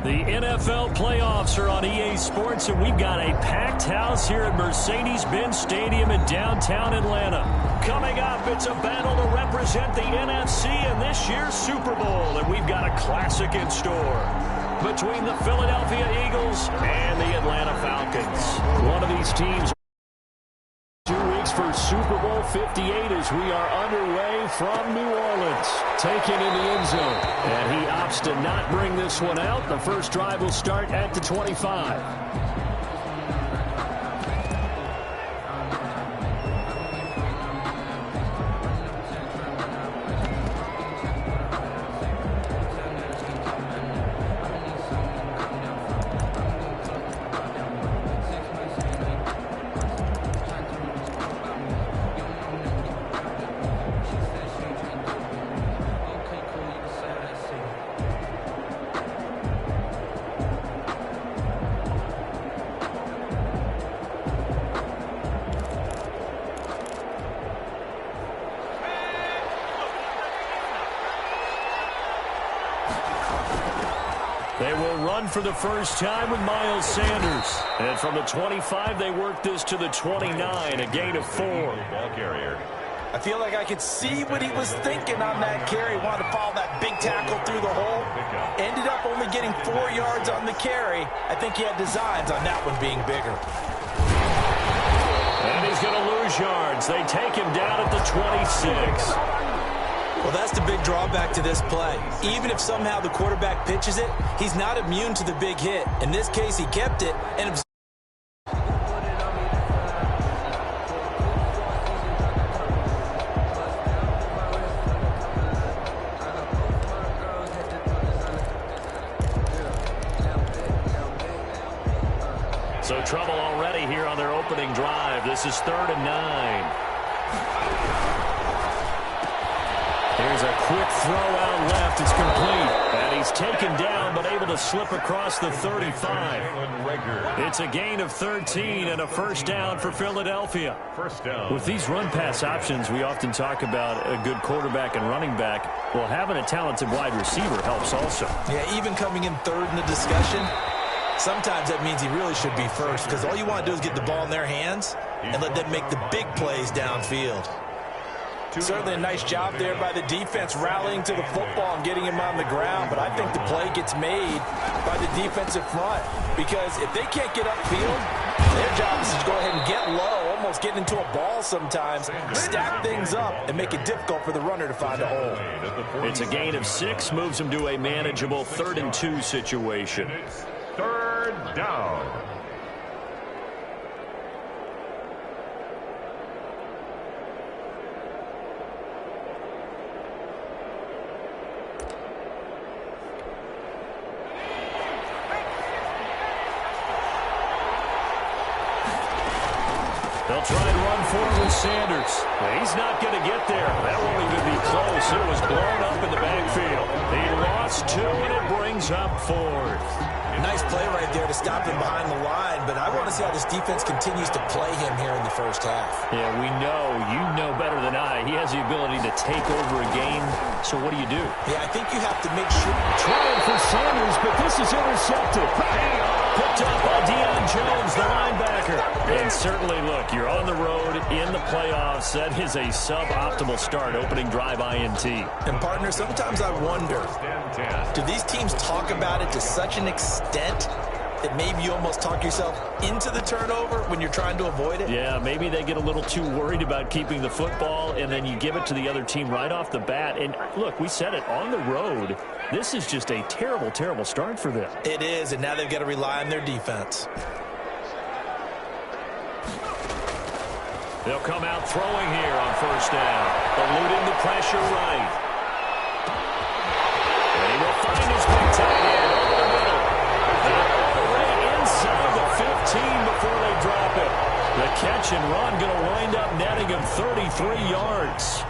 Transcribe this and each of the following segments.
The NFL playoffs are on EA Sports, and we've got a packed house here at Mercedes-Benz Stadium in downtown Atlanta. Coming up, it's a battle to represent the NFC in this year's Super Bowl, and we've got a classic in store between the Philadelphia Eagles and the Atlanta Falcons. One of these teams 2 weeks for Super Bowl 58 as we are underway from New Orleans. Taken in the end zone. And he opts to not bring this one out. The first drive will start at the 25. They will run for the first time with Miles Sanders. And from the 25, they work this to the 29, a gain of 4. Ball carrier. I feel like I could see what he was thinking on that carry. Wanted to follow that big tackle through the hole. Ended up only getting 4 yards on the carry. I think he had designs on that one being bigger. And he's going to lose yards. They take him down at the 26. Well, that's the big drawback to this play. Even if somehow the quarterback pitches it, he's not immune to the big hit. In this case, he kept it and so trouble already here on their opening drive. This is 3rd and 9. Here's a quick throw out left. It's complete. And he's taken down but able to slip across the 35. It's a gain of 13 and a first down for Philadelphia. First down. With these run-pass options, we often talk about a good quarterback and running back. Well, having a talented wide receiver helps also. yeah, even coming in third in the discussion, sometimes that means he really should be first because all you want to do is get the ball in their hands and let them make the big plays downfield. Certainly a nice job there by the defense rallying to the football and getting him on the ground, but I think the play gets made by the defensive front because if they can't get upfield, their job is to go ahead and get low, almost get into a ball sometimes, stack things up, and make it difficult for the runner to find a hole. It's a gain of 6, moves him to a manageable 3rd and 2 situation. It's 3rd down. They'll try and run forward with Sanders. He's not going to get there. That won't even be close. It was blown up in the backfield. He lost 2, and it brings up 4th. Nice play right there to stop him behind the line, but I want to see how this defense continues to play him here in the first half. Yeah, we know. You know better than I. He has the ability to take over a game. So what do you do? Yeah, I think you have to make sure. Trying for Sanders, but this is intercepted. Picked up by Deion Jones, the linebacker. And certainly, look, you're on the road in the playoffs. That is a suboptimal start, opening drive INT. And, partner, sometimes I wonder, do these teams talk about it to such an extent that maybe you almost talk yourself into the turnover when you're trying to avoid it? Yeah, maybe they get a little too worried about keeping the football, and then you give it to the other team right off the bat. And, look, we said it, on the road, this is just a terrible, terrible start for them. It is, and now they've got to rely on their defense. They'll come out throwing here on first down. Eluding the pressure right. And he will find his big tight end over the middle. And all the way inside the 15 before they drop it. The catch and run going to wind up netting him 33 yards.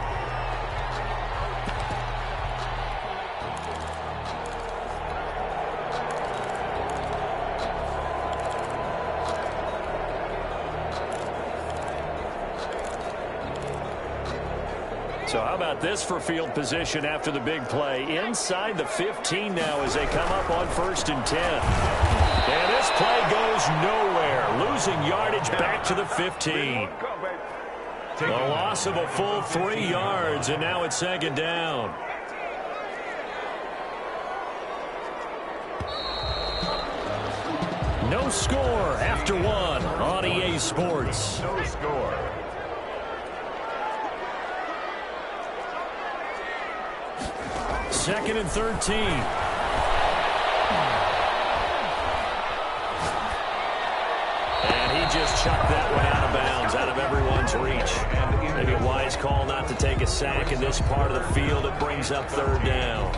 So how about this for field position after the big play? Inside the 15 now as they come up on 1st and 10. And this play goes nowhere. Losing yardage back to the 15. The loss of a full 3 yards, and now it's 2nd down. No score after 1 on EA Sports. No score. Second and 13. And he just chucked that one out of bounds, out of everyone's reach. Maybe a wise call not to take a sack in this part of the field. It brings up 3rd down.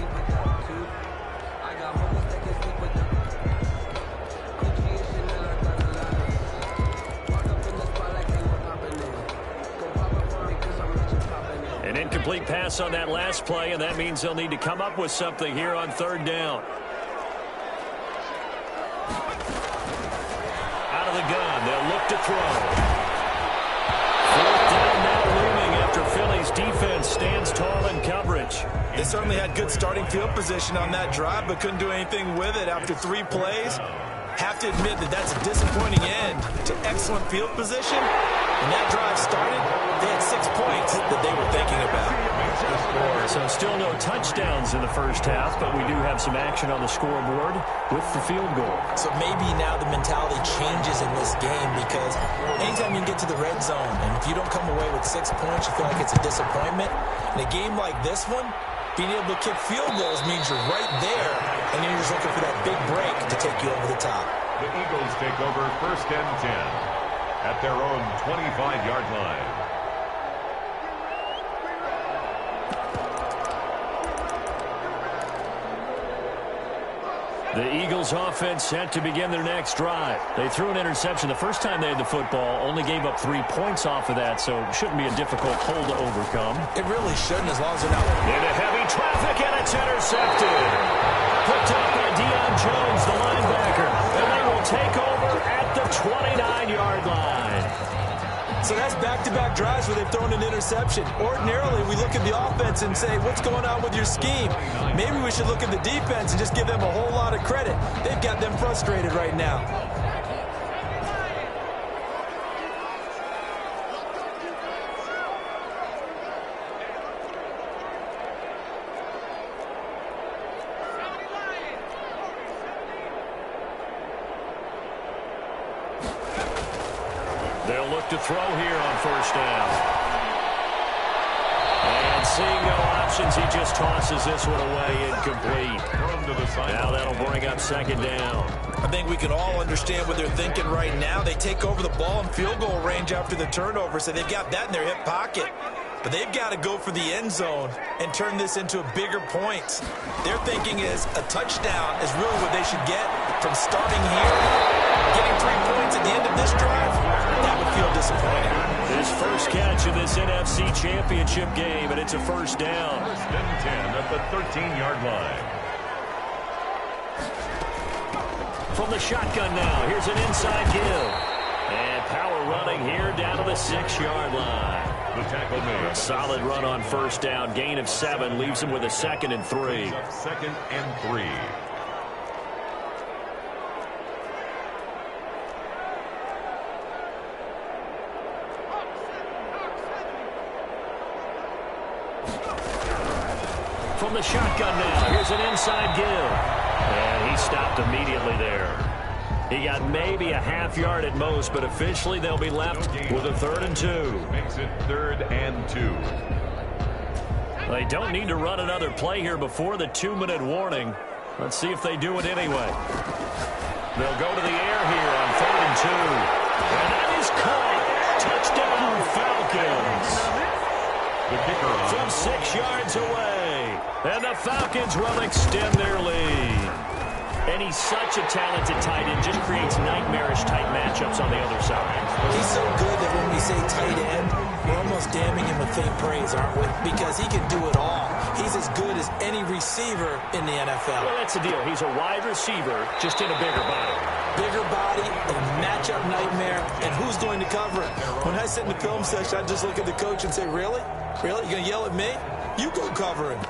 An incomplete pass on that last play, and that means they'll need to come up with something here on 3rd down. Out of the gun, they'll look to throw. 4th down now looming after Philly's defense stands tall in coverage. They certainly had good starting field position on that drive, but couldn't do anything with it after 3 plays. Have to admit that that's a disappointing end to excellent field position. When that drive started, they had 6 points that they were thinking about. So still no touchdowns in the first half, but we do have some action on the scoreboard with the field goal. So maybe now the mentality changes in this game, because anytime you can get to the red zone, and if you don't come away with 6 points, you feel like it's a disappointment. In a game like this one, being able to kick field goals means you're right there, and you're just looking for that big break to take you over the top. The Eagles take over 1st and 10 at their own 25-yard line. The Eagles offense set to begin their next drive. They threw an interception the first time they had the football, only gave up 3 points off of that, so it shouldn't be a difficult hole to overcome. It really shouldn't, as long as they're not. Into heavy traffic, and it's intercepted. Picked up by Deion Jones, the linebacker, and they will take over at the 29-yard line. So that's back-to-back drives where they've thrown an interception. Ordinarily, we look at the offense and say, what's going on with your scheme? Maybe we should look at the defense and just give them a whole lot of credit. They've got them frustrated right now. They'll look to throw here on 1st down. And seeing no options, he just tosses this one away incomplete. Now that'll bring up 2nd down. I think we can all understand what they're thinking right now. They take over the ball in field goal range after the turnover, so they've got that in their hip pocket. But they've got to go for the end zone and turn this into a bigger point. Their thinking is a touchdown is really what they should get from starting here. Getting 3 points at the end of this drive, that would feel disappointing. His first catch of this NFC Championship game, and it's a 1st down. 1st and 10 at the 13-yard line. From the shotgun now, here's an inside give. And power running here down to the 6-yard line. The tackle made. A solid run on 1st down. Gain of 7 leaves him with a 2nd and 3. 2nd and 3. From the shotgun now, here's an inside give. And he stopped immediately there. He got maybe a half yard at most, but officially they'll be left with a 3rd and 2. Makes it 3rd and 2. They don't need to run another play here before the 2-minute warning. Let's see if they do it anyway. They'll go to the air here on 3rd and 2. And that is caught. Touchdown, Falcons. The kicker on. From 6 yards away. And the Falcons will extend their lead. And he's such a talented tight end, just creates nightmarish-type matchups on the other side. He's so good that when we say tight end, we're almost damning him with faint praise, aren't we? Because he can do it all. He's as good as any receiver in the NFL. Well, that's the deal. He's a wide receiver, just in a bigger body. Bigger body, a matchup nightmare, and who's going to cover it? When I sit in the film session, I just look at the coach and say, really? Really? You going to yell at me? You go cover him.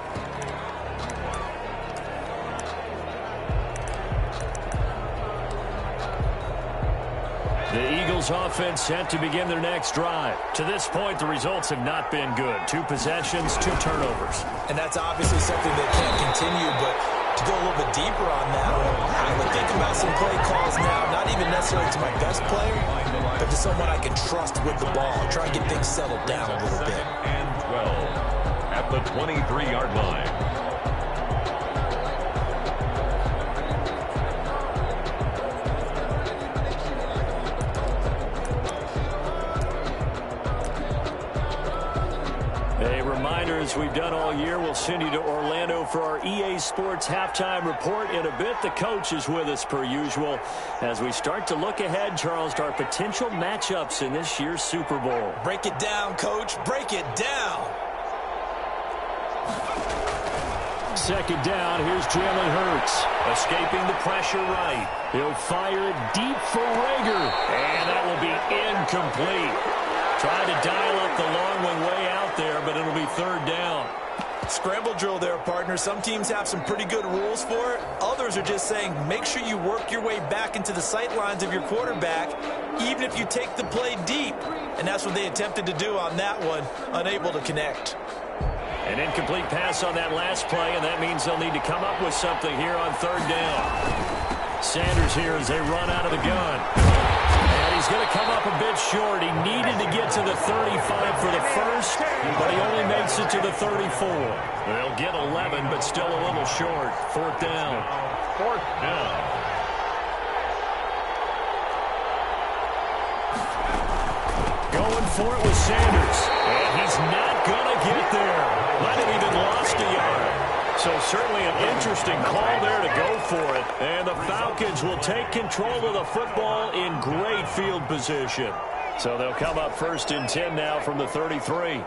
The Eagles offense set to begin their next drive. To this point, the results have not been good. 2 possessions, 2 turnovers. And that's obviously something that can't continue, but to go a little bit deeper on that, I would think about some play calls now, not even necessarily to my best player, but to someone I can trust with the ball. Try and get things settled down a little bit. And 12 at the 23-yard line. As we've done all year, we'll send you to Orlando for our EA Sports halftime report in a bit. The coach is with us per usual as we start to look ahead, Charles, to our potential matchups in this year's Super Bowl. Break it down, Coach. Break it down. Second down, here's Jalen Hurts. Escaping the pressure right. He'll fire it deep for Rager. And that will be incomplete. Trying to dial up the long one way out there, but it'll be third down. Scramble drill there, partner. Some teams have some pretty good rules for it. Others are just saying make sure you work your way back into the sight lines of your quarterback, even if you take the play deep. And that's what they attempted to do on that one, unable to connect. An incomplete pass on that last play, and that means they'll need to come up with something here on third down. Sanders here as they run out of the gun. He's going to come up a bit short. He needed to get to the 35 for the first, but he only makes it to the 34. They'll get 11, but still a little short. Fourth down. Fourth down. Going for it with Sanders. And he's not going to get there. Might have even lost a yard. So certainly an interesting call there to go for it. And the Falcons will take control of the football in great field position. So they'll come up first and 10 now from the 33.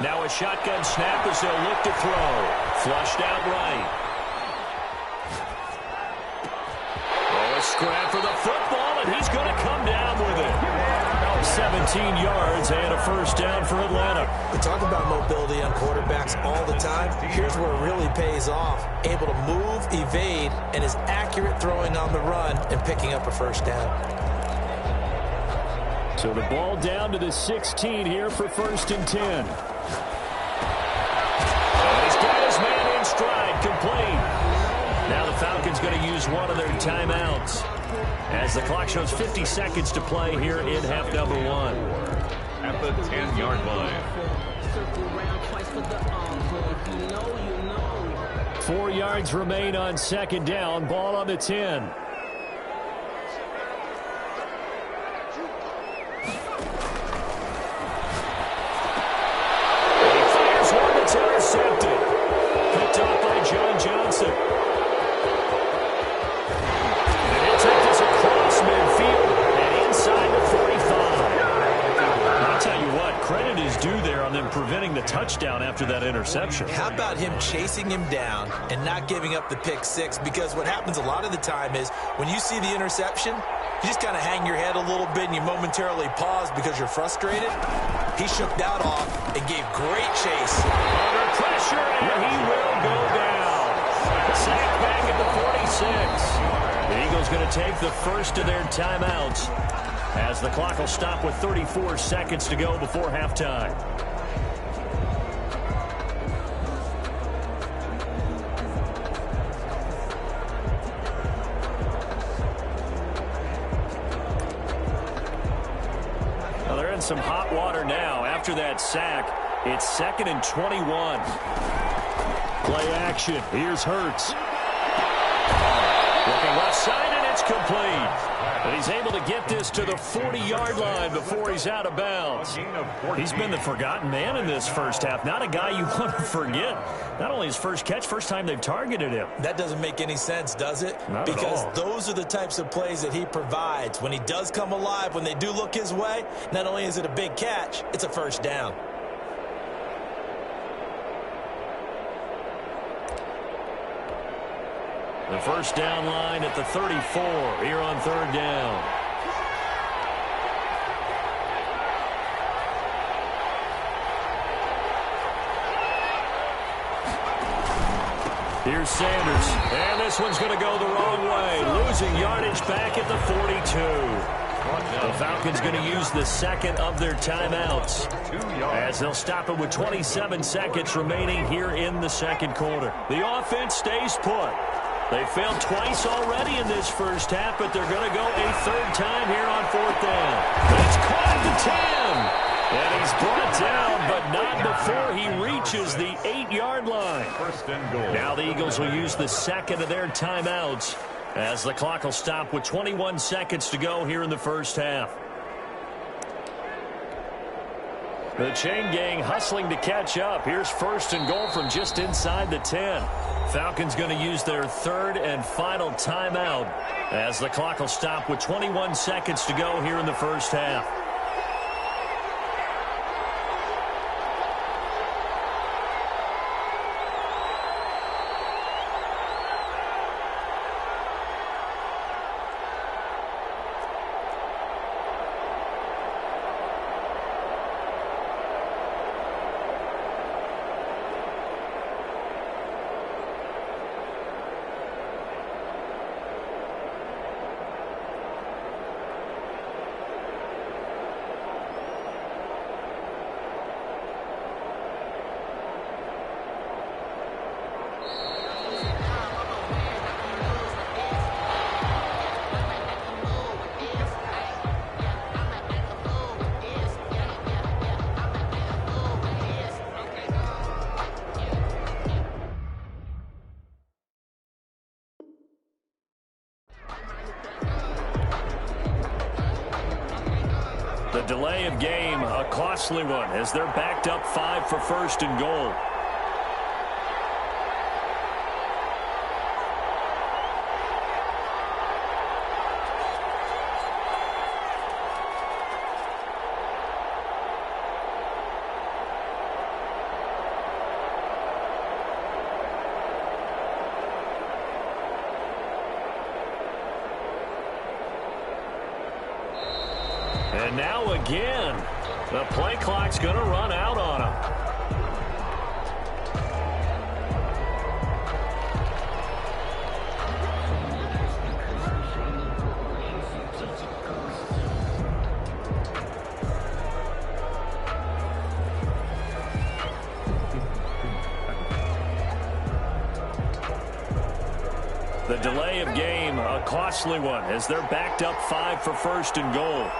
Now a shotgun snap as they'll look to throw. Flushed out right. Oh, a scrap for the football, and he's going to come down with it. 17 yards and a first down for Atlanta. We talk about mobility on quarterbacks all the time. Here's where it really pays off. Able to move, evade, and is accurate throwing on the run and picking up a first down. So the ball down to the 16 here for first and 10. And he's got his man in stride, complete. Now the Falcons going to use one of their timeouts as the clock shows 50 seconds to play here in half number 1. At the 10-yard line. 4 yards remain on second down. Ball on the 10. He fires one that's intercepted. Picked up by John Johnson. Midfield and inside the 45. I'll tell you what, credit is due there on them preventing the touchdown after that interception. How about him chasing him down and not giving up the pick six? Because what happens a lot of the time is when you see the interception, you just kind of hang your head a little bit and you momentarily pause because you're frustrated. He shook that off and gave great chase. Under pressure, and he will go down. Sacked back at the 46. The Eagles going to take the first of their timeouts as the clock will stop with 34 seconds to go before halftime. Now they're in some hot water now. After that sack, it's 2nd and 21. Play action. Here's Hurts. Looking left side, and it's complete. And he's able to get this to the 40-yard line before he's out of bounds. He's been the forgotten man in this first half. Not a guy you want to forget. Not only his first catch, first time they've targeted him. That doesn't make any sense, does it? Not because at all. Those are the types of plays that he provides. When he does come alive, when they do look his way, not only is it a big catch, it's a first down. The first down line at the 34 here on third down. Here's Sanders, and this one's going to go the wrong way, losing yardage back at the 42. The Falcons going to use the second of their timeouts as they'll stop it with 27 seconds remaining here in the second quarter. The offense stays put. They failed twice already in this first half, but they're going to go a third time here on fourth down. It's caught at the 10. And he's brought down, but not before he reaches the 8-yard line. First and goal. Now the Eagles will use the second of their timeouts as the clock will stop with 21 seconds to go here in the first half. The chain gang hustling to catch up. Here's first and goal from just inside the 10. Falcons going to use their third and final timeout as the clock will stop with 21 seconds to go here in the first half. The delay of game, a costly one, as they're backed up 5 for first and goal. And now again, the play clock's going to run out on him. The delay of game, a costly one, as they're backed up 5 for first and goal.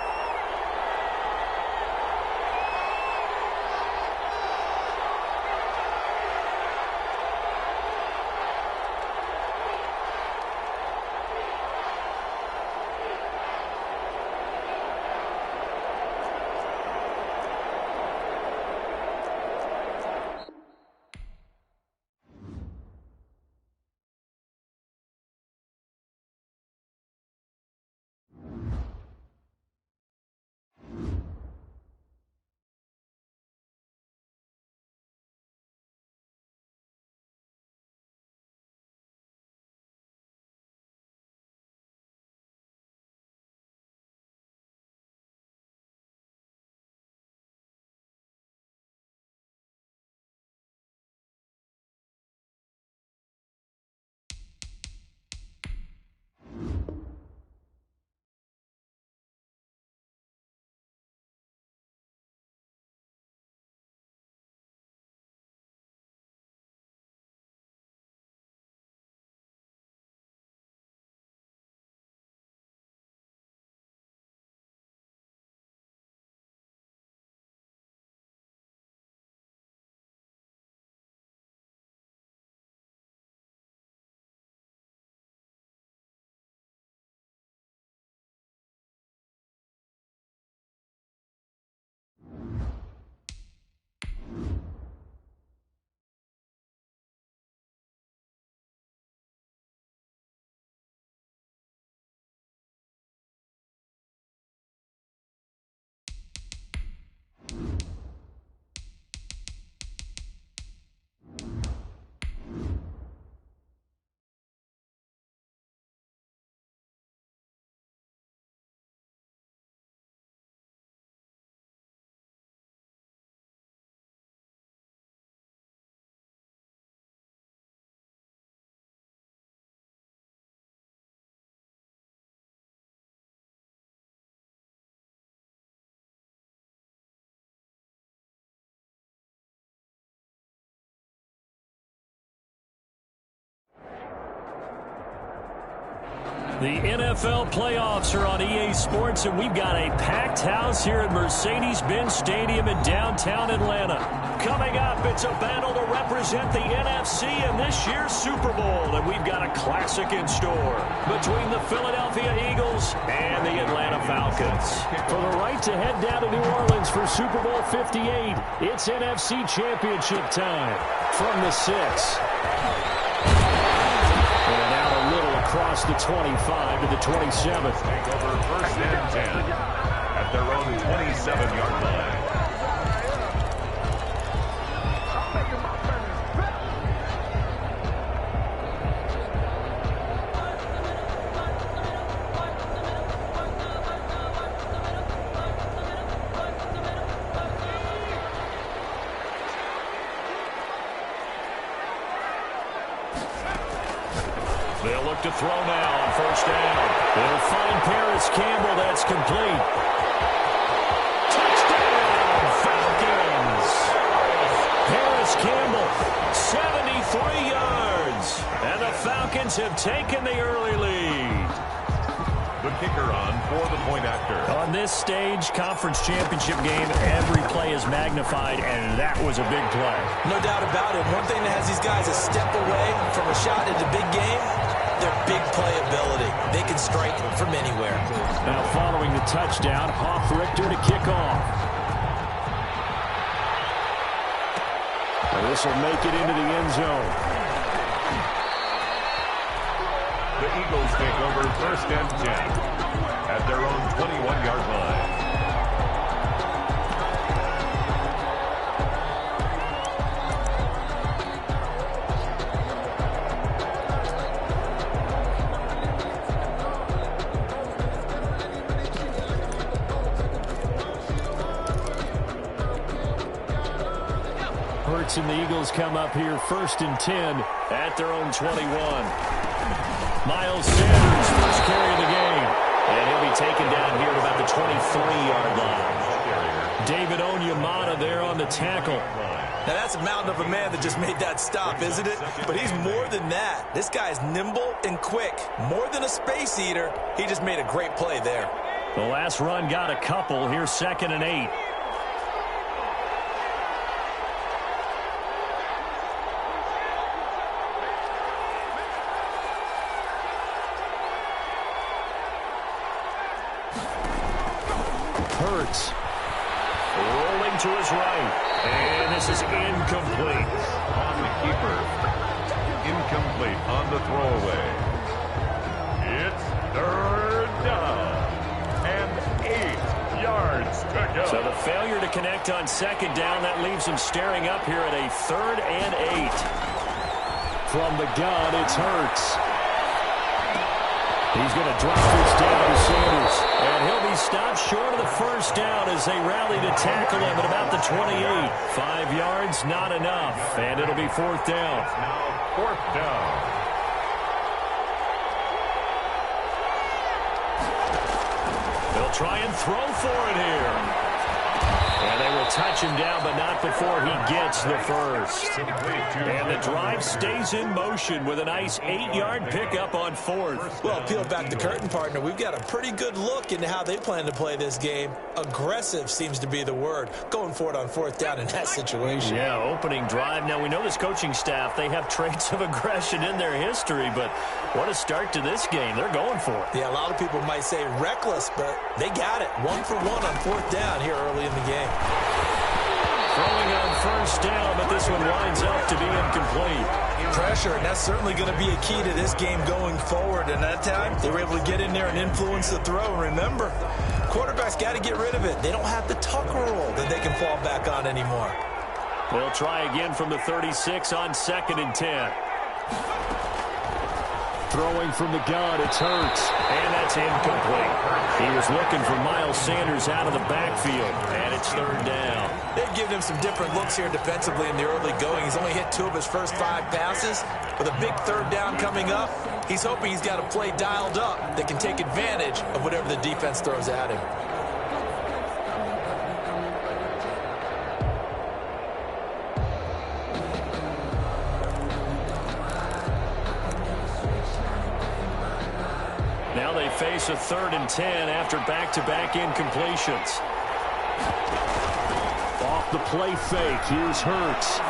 The NFL playoffs are on EA Sports, and we've got a packed house here at Mercedes-Benz Stadium in downtown Atlanta. Coming up, it's a battle to represent the NFC in this year's Super Bowl, and we've got a classic in store between the Philadelphia Eagles and the Atlanta Falcons. For the right to head down to New Orleans for Super Bowl 58, it's NFC Championship time from the 6. And out a little across the 25 to the 27. Take over first and 10 at their own 27-yard line. They'll look to throw now on first down. They'll find Paris Campbell. That's complete. Touchdown, Falcons. Paris Campbell, 73 yards. And the Falcons have taken the early lead. The kicker on for the point after. On this stage, conference championship game, every play is magnified, and that was a big play. No doubt about it. One thing that has these guys a step away from a shot at the big game, their big playability. They can strike from anywhere. Now following the touchdown, Hoff-Richter to kick off. And this will make it into the end zone. The Eagles take over first and 10 at their own 21-yard line. Hurts and the Eagles come up here first and 10 at their own 21. Miles Sanders, first carry of the game. And he'll be taken down here at about the 23-yard line. David Onyemata there on the tackle. Now that's a mountain of a man that just made that stop, isn't it? But he's more than that. This guy's nimble and quick. More than a space eater. He just made a great play there. The last run got a couple. Here's 2nd and 8. Hurts rolling to his right, and this is incomplete. On the keeper, incomplete on the throwaway. It's third down and 8 yards to go. So the failure to connect on 2nd down, that leaves him staring up here at a 3rd and 8. From the gun, it's Hurts. He's going to drop this down to Sanders. And he'll be stopped short of the first down as they rally to tackle him at about the 28. 5 yards, not enough. And it'll be 4th down. Now 4th down. They'll try and throw for it here. And they will touch him down, but not before he gets the first. And the drive stays in motion with a nice 8-yard pickup on 4th. Well, peel back the curtain, partner. We've got a pretty good look into how they plan to play this game. Aggressive seems to be the word. Going for it on 4th down in that situation. Yeah, opening drive. Now, we know this coaching staff, they have traits of aggression in their history, but what a start to this game. They're going for it. Yeah, a lot of people might say reckless, but they got it. 1 for 1 on 4th down here early in the game. Throwing on first down, but this one winds up to be incomplete. Pressure, and that's certainly going to be a key to this game going forward. And that time, they were able to get in there and influence the throw. And remember, quarterbacks got to get rid of it. They don't have the Tucker rule that they can fall back on anymore. They'll try again from the 36 on 2nd and 10. Throwing from the gun, it's Hurts. And that's incomplete. He was looking for Miles Sanders out of the backfield. And it's 3rd down. They've given him some different looks here defensively in the early going. He's only hit 2 of his first 5 passes. With a big 3rd down coming up, he's hoping he's got a play dialed up that can take advantage of whatever the defense throws at him. face a 3rd and 10 after back-to-back incompletions. Off the play fake, here's Hurts.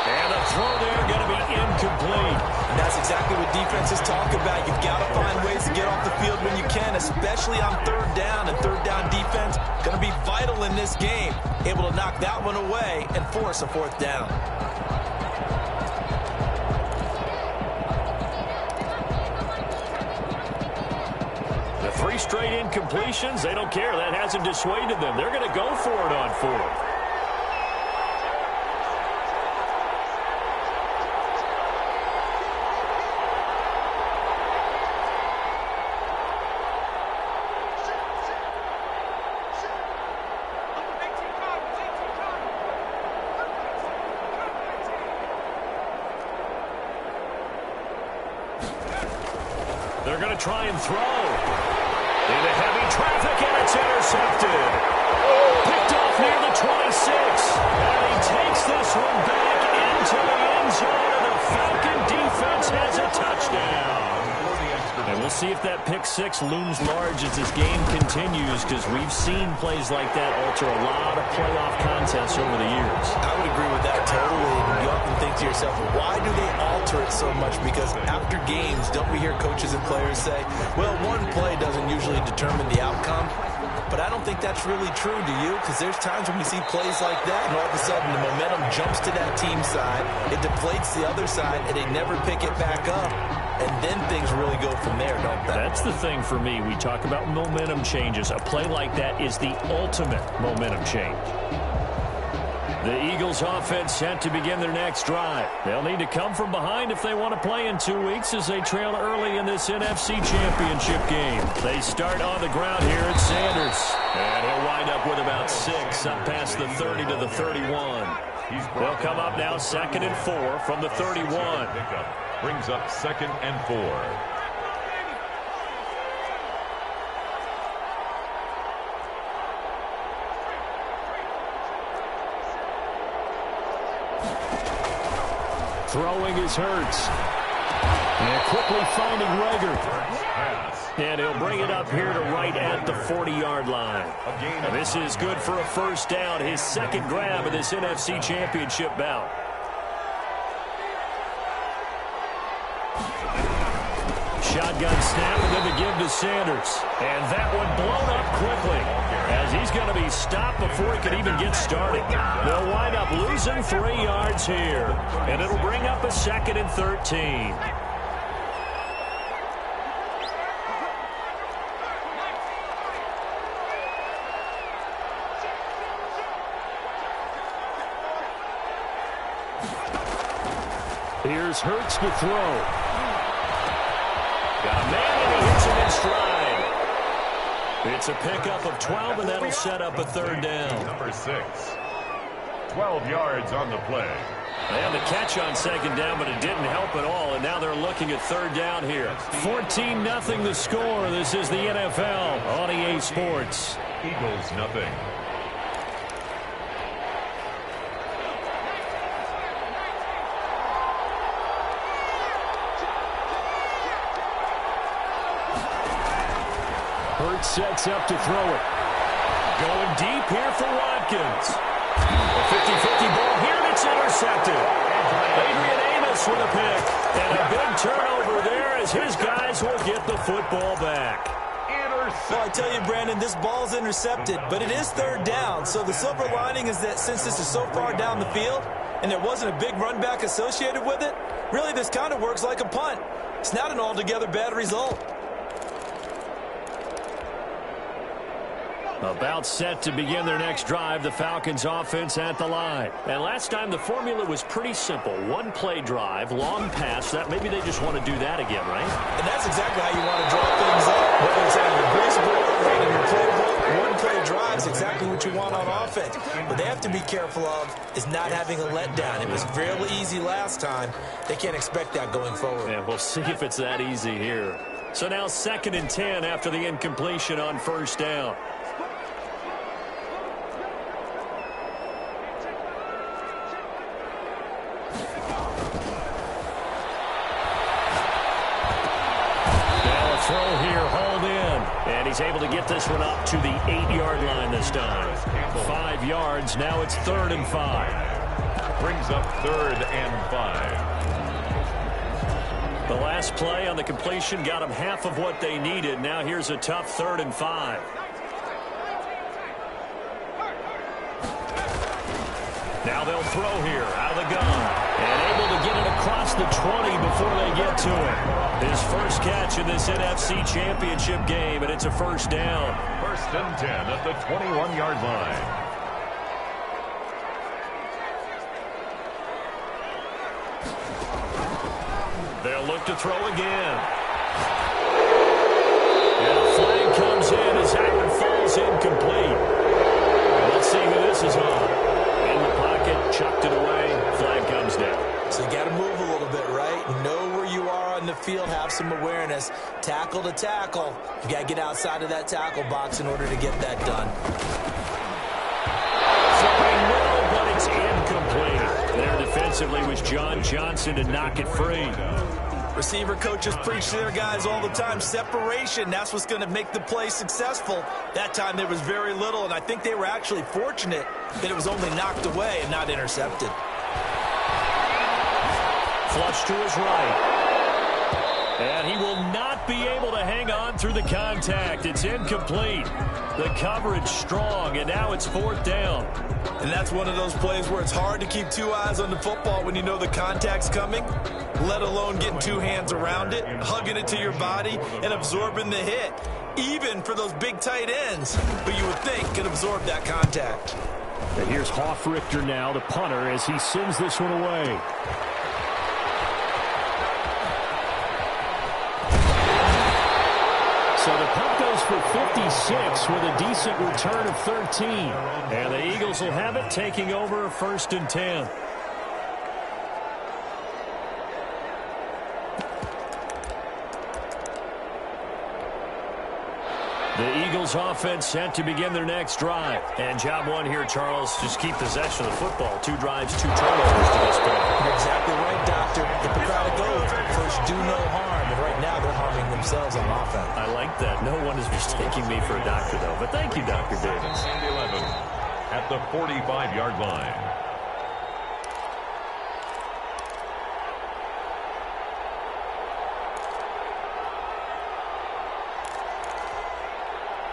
And the throw there going to be incomplete. And that's exactly what defenses talk about. You've got to find ways to get off the field when you can, especially on 3rd down. And 3rd down defense going to be vital in this game. Able to knock that one away and force a 4th down. The 3 straight incompletions, they don't care. That hasn't dissuaded them. They're going to go for it on 4th. They're going to try and throw. Into heavy traffic, and it's intercepted. Picked off near the 26. And he takes this one back into the end zone, and the Falcon defense has a touchdown. And we'll see if that pick 6 looms large as this game continues, because we've seen plays like that alter a lot of playoff contests over the years. I would agree with that totally. And you often think to yourself, why do they alter it so much? Because after games, don't we hear coaches and players say, well, one play doesn't usually determine the outcome? But I don't think that's really true, do you? Because there's times when we see plays like that, and all of a sudden the momentum jumps to that team side, it deflates the other side, and they never pick it back up. And then things really go from there, don't they? That's the thing for me. We talk about momentum changes. A play like that is the ultimate momentum change. The Eagles offense set to begin their next drive. They'll need to come from behind if they want to play in 2 weeks as they trail early in this NFC Championship game. They start on the ground here at Sanders. And he'll wind up with about 6 up past the 30 to the 31. They'll come up now 2nd and 4 from the 31. Brings up 2nd and 4. Throwing is Hurts. And quickly finding Rager. And he'll bring it up here to right at the 40-yard line. And this is good for a 1st down, his 2nd grab of this NFC Championship bout. Shotgun snap and then the give to Sanders. And that one blown up quickly as he's going to be stopped before he could even get started. They'll wind up losing 3 yards here. And it'll bring up a 2nd and 13. Here's Hurts to throw. Got a man, and he hits him in stride. It's a pickup of 12, and that'll set up a 3rd down. Number 6. 12 yards on the play. They had the catch on 2nd down, but it didn't help at all, and now they're looking at 3rd down here. 14-0 the score. This is the NFL on EA Sports. Eagles nothing. Hurts sets up to throw it. Going deep here for Watkins. A 50-50 ball here, and it's intercepted. Adrian Amos with a pick. And a big turnover there as his guys will get the football back. Well, I tell you, Brandon, this ball's intercepted, but it is 3rd down. So the silver lining is that since this is so far down the field and there wasn't a big run back associated with it, really this kind of works like a punt. It's not an altogether bad result. About set to begin their next drive, the Falcons offense at the line. And last time the formula was pretty simple. 1-play drive, long pass. That maybe they just want to do that again, right? And that's exactly how you want to draw things up. Whether it's on your baseball or in your playbook, 1-play drive is exactly what you want on offense. What they have to be careful of is not having a letdown. It was fairly easy last time. They can't expect that going forward. And we'll see if it's that easy here. So now 2nd and 10 after the incompletion on 1st down. he's able to get this one up to the 8-yard line this time. 5 yards. Now it's 3rd and 5. Brings up 3rd and 5. The last play on the completion got them half of what they needed. Now here's a tough 3rd and 5. Now they'll throw here out of the gun. And able to get it across the 20 before they get to it. His first catch in this NFC Championship game, and it's a 1st down. 1st and 10 at the 21-yard line. They'll look to throw again. And a flag comes in as that one falls incomplete. Let's see who this is on. In the pocket, chucked it away, flag comes down. So you got to move a little bit, right? Know where you are on the field, have some awareness. Tackle to tackle. You got to get outside of that tackle box in order to get that done. Flying well, but it's incomplete. There defensively was John Johnson to knock it free. Receiver coaches preach to their guys all the time. Separation, that's what's going to make the play successful. That time there was very little, and I think they were actually fortunate that it was only knocked away and not intercepted. Flush to his right. And he will not be able to hang on through the contact. It's incomplete. The coverage strong, and now it's 4th down. And that's one of those plays where it's hard to keep 2 eyes on the football when you know the contact's coming, let alone getting 2 hands around it, hugging it to your body, and absorbing the hit. Even for those big tight ends, but you would think could absorb that contact. And here's Hofrichter now, the punter, as he sends this one away. So the punt goes for 56 with a decent return of 13. And the Eagles will have it, taking over 1st and 10. The Eagles offense set to begin their next drive. And job one here, Charles, just keep possession of the football. 2 drives, 2 turnovers to this point. You're exactly right, Doctor. Hippocratic oath. First, do no harm. And right now, they're harming themselves on offense. I like that. No one is mistaking me for a doctor, though. But thank you, Dr. Davis. 11 at the 45-yard line.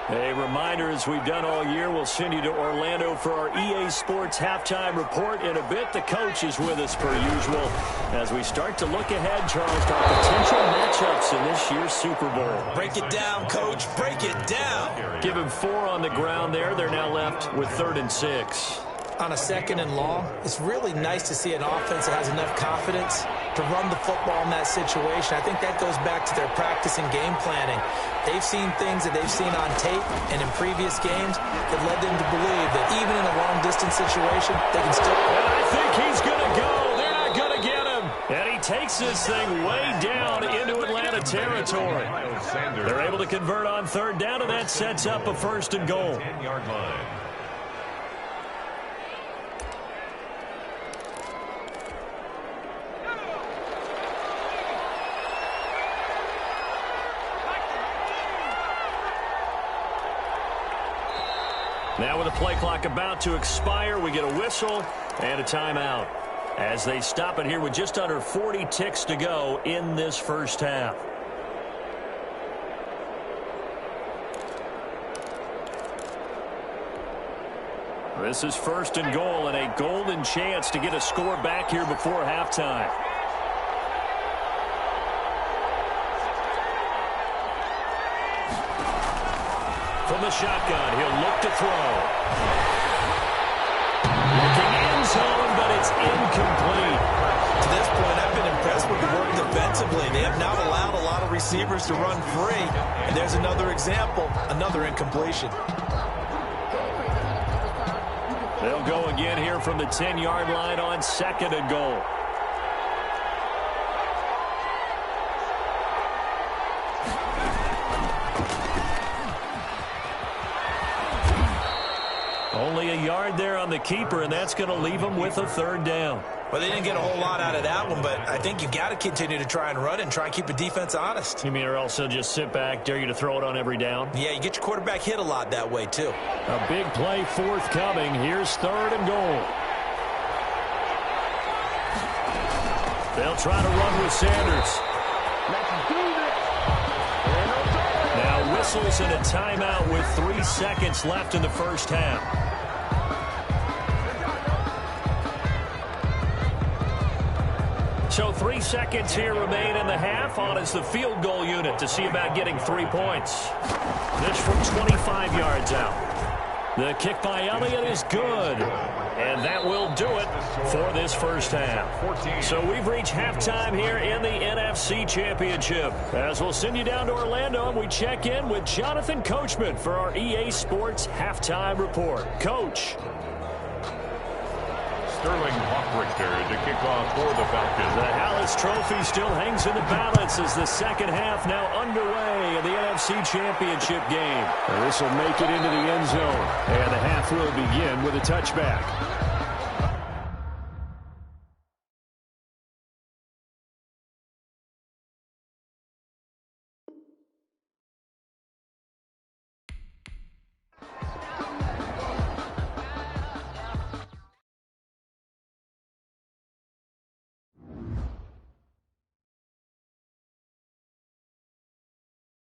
A reminder, as we've done all year, we'll send you to Orlando for our EA Sports halftime report in a bit. The coach is with us per usual as we start to look ahead, Charles, to our potential matchups in this year's Super Bowl. Break it down, Coach. Break it down. Give him 4 on the ground there. They're now left with 3rd and 6. On a 2nd and long, it's really nice to see an offense that has enough confidence to run the football in that situation. I think that goes back to their practice and game planning. They've seen things that they've seen on tape and in previous games that led them to believe that even in a long-distance situation, they can still... And I think he's going to go. They're not going to get him. And he takes this thing way down into Atlanta territory. They're able to convert on 3rd down, and that sets up a 1st and goal. 10-yard line. Now with the play clock about to expire, we get a whistle and a timeout as they stop it here with just under 40 ticks to go in this first half. This is 1st and goal and a golden chance to get a score back here before halftime. From the shotgun, he'll look to throw. Looking end zone, but it's incomplete. To this point, I've been impressed with the work defensively. They have not allowed a lot of receivers to run free. And there's another example, another incompletion. They'll go again here from the 10-yard line on 2nd and goal. Only a yard there on the keeper, and that's going to leave him with a 3rd down. Well, they didn't get a whole lot out of that one, but I think you've got to continue to try and run and try and keep the defense honest. You mean or else they'll just sit back, dare you to throw it on every down? Yeah, you get your quarterback hit a lot that way, too. A big play forthcoming. Here's 3rd and goal. They'll try to run with Sanders. Now whistles and a timeout with 3 seconds left in the first half. So 3 seconds here remain in the half. On is the field goal unit to see about getting 3 points. This from 25 yards out. The kick by Elliott is good. And that will do it for this first half. So we've reached halftime here in the NFC Championship. As we'll send you down to Orlando and we check in with Jonathan Coachman for our EA Sports Halftime Report. Coach. Sterling Hockrichter to kick off for the Falcons. The Hallis Trophy still hangs in the balance as the second half now underway in the NFC Championship game. This will make it into the end zone. And the half will begin with a touchback.